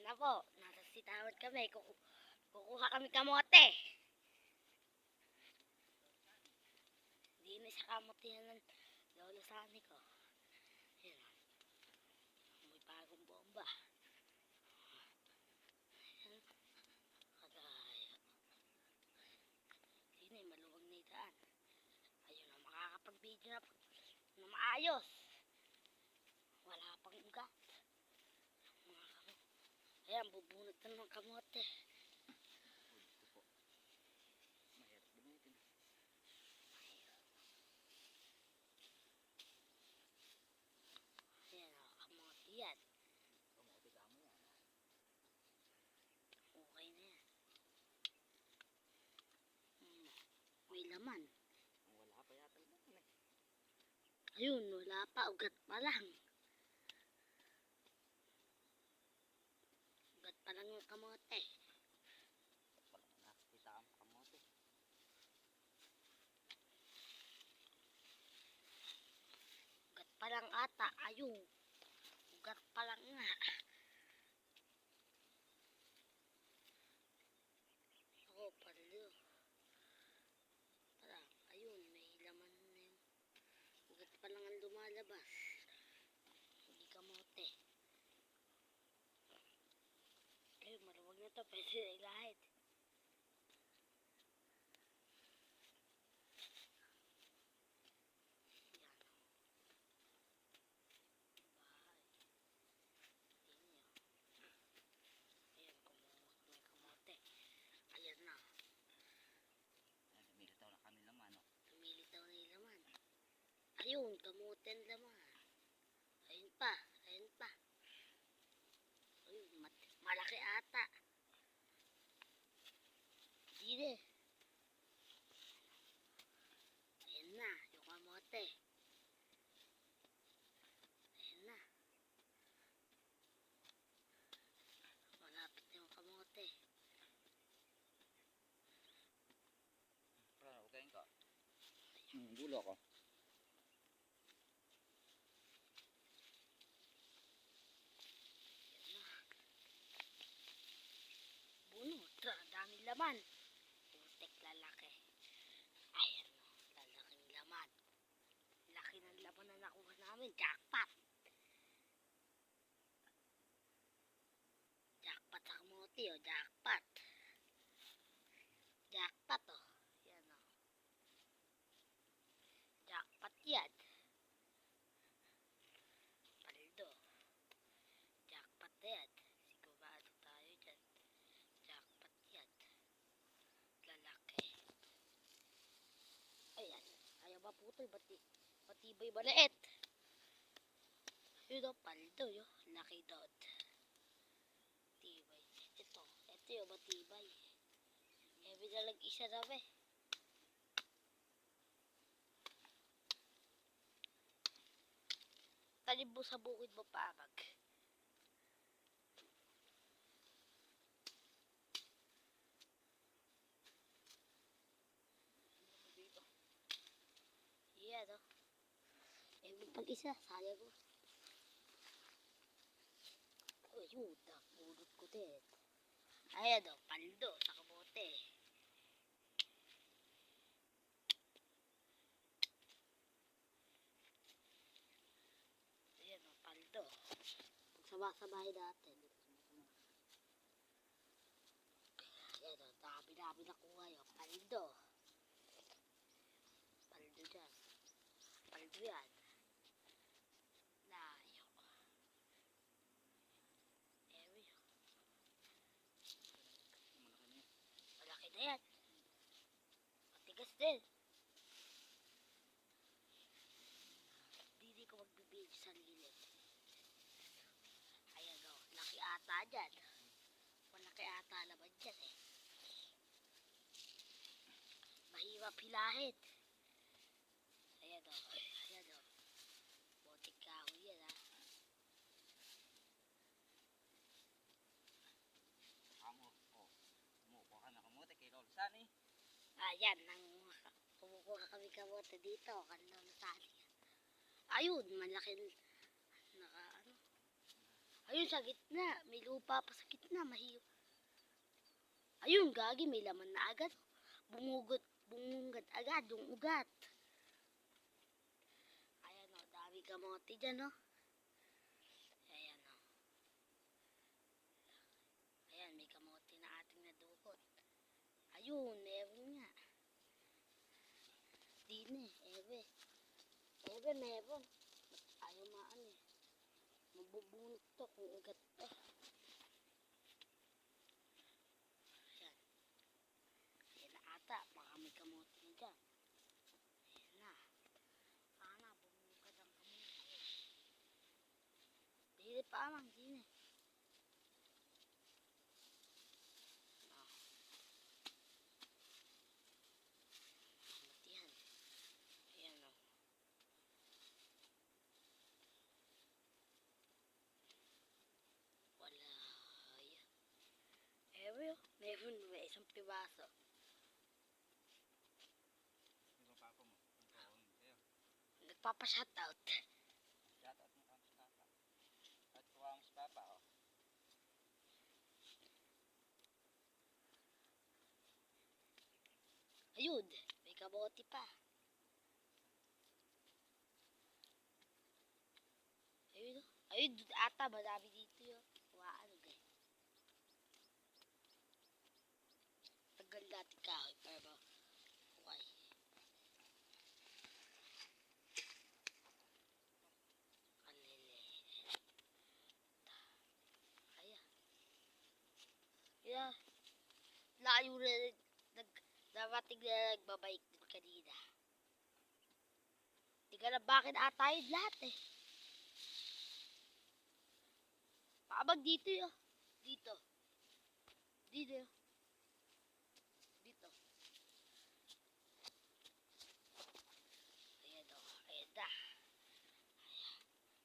na po, nasa sitawad kami, kukuha kami kamote. Hindi na siya kamote ng lolo sani ko. Ayan, may bagong bomba. Ayan, kagaya. Sino maluwag na itaan. Ayun na, makakapag-video na maayos. Wala pang ugat. Ayan, bubunot na ng kamote. Ayan o, kamote yan. Okay na yan. May laman. Wala pa yata naman eh. Ayun, wala pa. Ugat pa lang. Ugat pa lang yung kamote. Wala na nakikita ang kamote. Ugat pa lang ata. Ayun. Ugat pa lang nga. Ako, palo. Parang, ayun, may laman na yung ugat pa lang ang lumalabas. Hindi kamote. Ayun, maluwag na to. Pwede na ilahit. Ayan na. Lumilitaw na kami laman o. Lumilitaw na yung laman. Ayun, kamote ang laman. Ayun pa. Ayun pa. Ayun, malaki ata. Hindi. Ayun na, yung kamote. Ayun na. Malapit na yung kamote. Pero ugayin ko. Gulo ko. Bunot. Daming laman. Putek lalaki. Ayan o. Lalaking laman. Laki ng laman na nakuha namin. Jackpot. Jackpot sa kamote o. Jackpot. Jackpot o. Yan o. Jackpot yan. Paldo. Jackpot na yan. Sigurado tayo dyan. Jackpot yan. Lalaki. Ayan. Ayaw ba putol? Batibay maliit. Yun o. Paldo yun. Laki dot. Tibay. Ito yung matibay. Kaya binalag isa na ba eh. Tanim mo sa bukid mo parag. Yan o. May pag-isa. Sayang mo. Ayun. Napulot ko din. Ayan o. Paldo sa kamote. Ayan o. Paldo. Pagsama-samahin natin. Ayan o. Dami-dami nakuha yun. Paldo. Paldo dyan. Paldo yan. Layo. Eri. Malaki na yan. Matigas din. Hindi ko magbibigay sa lilit. Ayan o. Laki ata dyan. Malaki ata naman dyan eh. Mahirap hilahin. Ayan o. Ayan o. Botik kahoy yan ha. Kumukuha ka na kamote kay Lolo Sani. Ayan. Kumukuha kami kamote dito. Kanlolo sali. Ayun. Malaki. Ayun sa gitna. May lupa pa sa gitna. Mahirap. Ayun, gagi. May laman na agad. Bumungad agad yung ugat. Ayan o. Dami kamote dyan o. Ayan o. Ayan, may kamote na ating nadukot. Ayun, meron nga. Di na eh. Ebe, meron. Ayaw maan eh. Mabubunot to kung ugat to. Ayan. Ayan na ata. Baka may kamote na dyan. Ayan na. Sana, bumungad ang kamote. Dili pa amang, dili. Kamutihan. Ayan o. Wala. Ayan. Ebe o. Meron. May isang pibaso. Yung papa mo. Ang taon. Ayan. Nagpapa-shoutout. Shoutout mo kang si papa. At kuha mo si papa oh. Ayun. May kamote pa. Ayun o. Ayun, ata. Madami dito yun. Kuhaan o gay. Tagal natin kahoy. Pero, okay. Kalele. Ayan. Ayan. Layo na narating na nagbabike din kanina. Di ka na bakit ata yun lahat eh. Paabag dito yun. Dito. Dito yun. Dito. Ayan o. Ayan na. Ayan.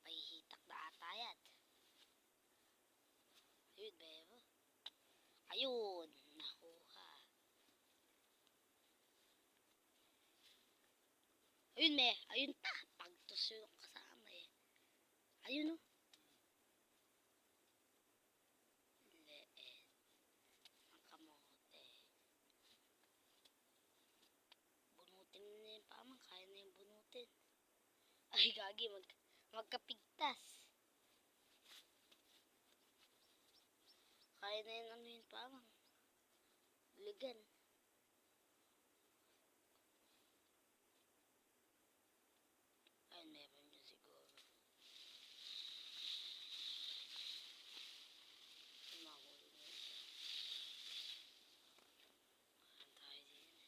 Mahihitak na ata yan. Ayun, bebo. Ayun. Nakuha. Ayun, me. Ayun pa. Pagtos yung kasama eh. Ayun o. Leet. Ang kamote. Bunutin na yung pamang. Kaya na yung bunutin. Ay, gagi. Magkapigtas. Kaya na yun ano yun pamang. Ligan. Ayun, meron yun siguro. Mahuli na yun. Kain tayo din.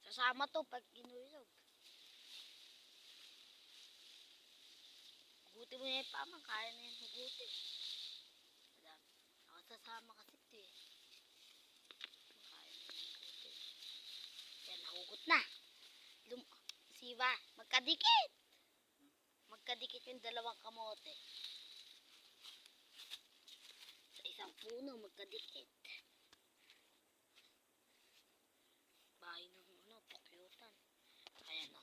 Sasama to pag inulog. Huguti mo na yung pamang. Kaya na yung huguti. Ako sasama kasi ito eh. Kaya na yung huguti. Yan, nahugot na. Siba, magkadikit. Magkadikit yung dalawang kamote. Sa isang puno, magkadikit. Bahay ng ano, pakyutan. Ayan o.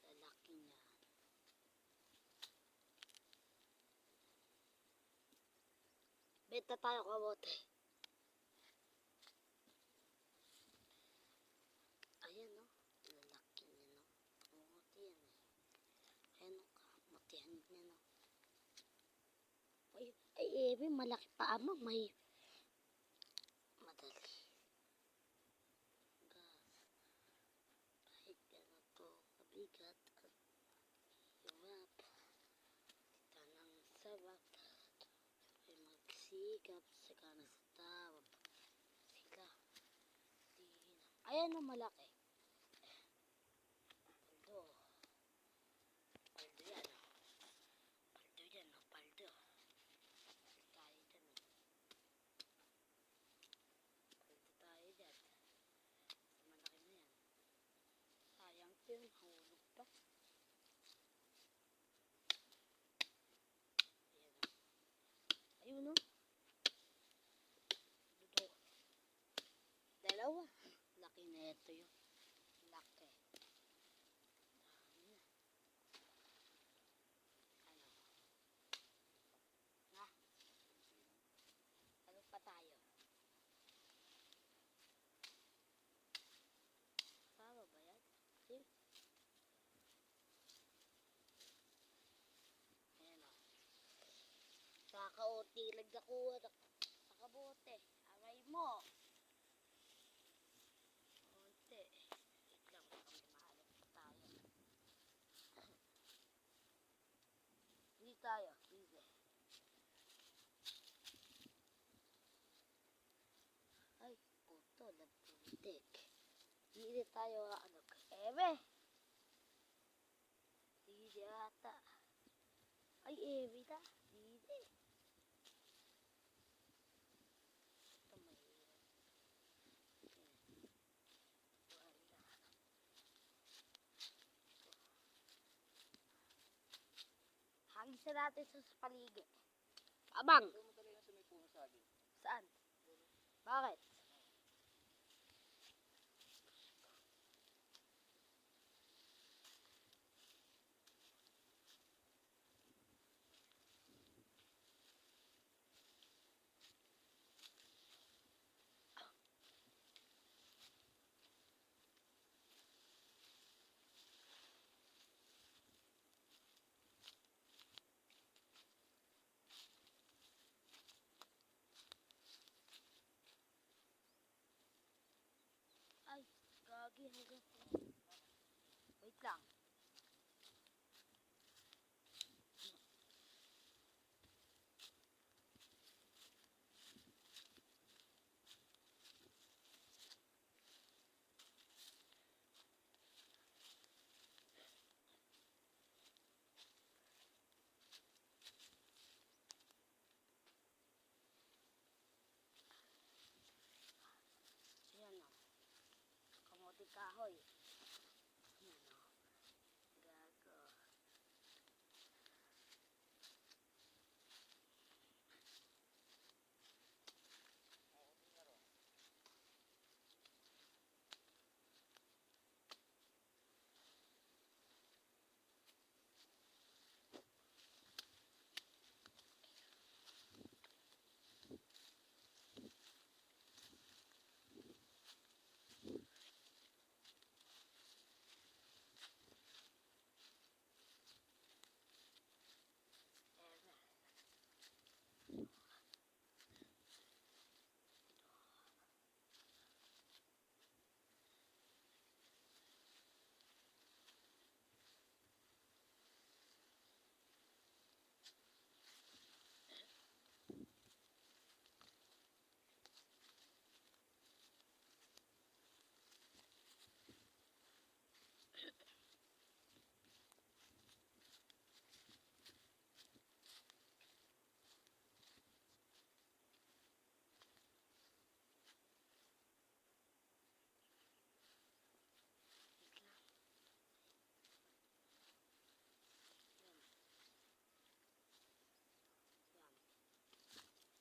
Lalaki niya. Benta tayo kamote. Ayan o. Lalaki niya no. Kamote yan eh. Ayan o, kamotehan niya no. Ay, ebe, malaki pa amang. May madali. Kahit ganito kabigat at hirap. Tanang sarap. Ay magsikap saka na sa tawag. Sila. Ayan o, malaki. Paldo. Paldo yan o. Paldo yan o, paldo. Paldo tayo dyan o. Paldo tayo dyan. Malaki na yan. Sayang yun, hulog pa. Ayan o. Ayun o. Dudok. Dalawa. Laki na ito yun. Laki. Dami na. Di nagdakuha sa kabote. Aray mo. Konti. Wait lang, baka may maalok pa tayo. Hindi tayo. Busy. Ay, puto. Nagpuntik. Hindi tayo ano. Eme. Hindi ata. Ay, Eme na. Hindi. Ito mahirap. Wala. Hangis na natin sa paligid. Abang! Doon mo talaga yung sa may puno saging. Saan? Bakit? Ay, gagi hanggang po. Wait lang. Ayan o. Kamote kahoy. Ayan o. Gago. Oo, di nga ron. Eme. Wait lang. Yan.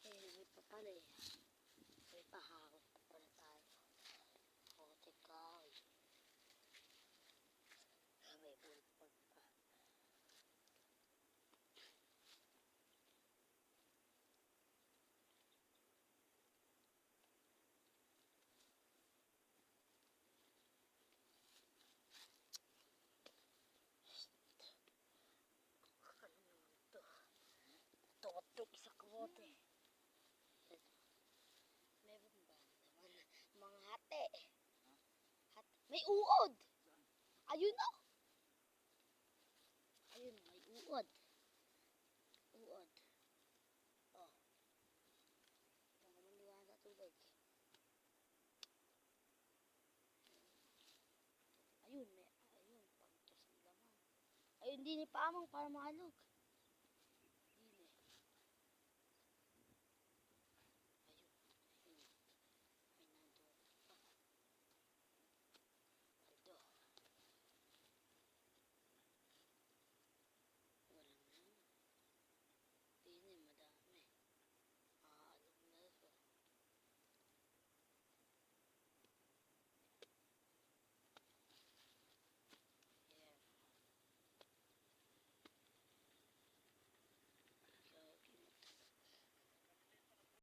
Yan. May pa pala eh. May pahakot pa pala tayo. Kamote kahoy. May ulpag pa. Ano naman to? Totok sa kamote. Meron ba naman mga hati? May uod! Ayun o! Ayun, may uod. Uod. Oh. Ito naman liwanag sa tubig. Ayun, may, ayun, pagtos ng laman. Ayun, din ni Pamang para maalog.